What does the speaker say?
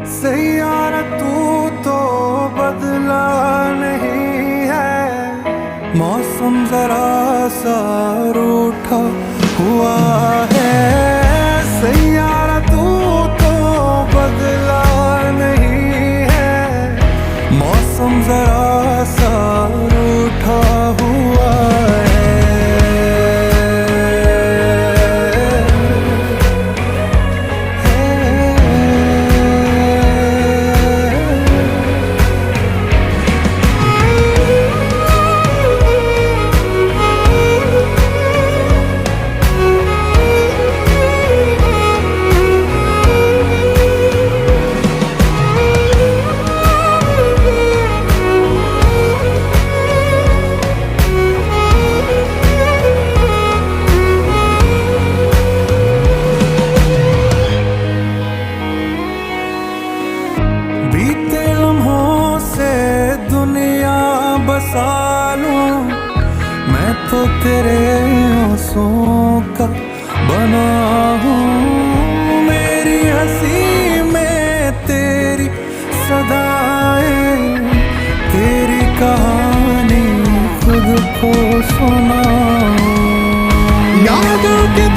सैयारा तू तो बदला नहीं है, मौसम जरा सा रूठा हुआ है। सैयारा तू तो बदला नहीं है, मौसम जरा सा रूठा हुआ है। बीते लम्हों से दुनिया बसा लूं, मैं तो तेरे आंसुओं का बना हूँ। मेरी हंसी में तेरी सदाएं, तेरी कहानी खुद को सुनाऊं। यादों के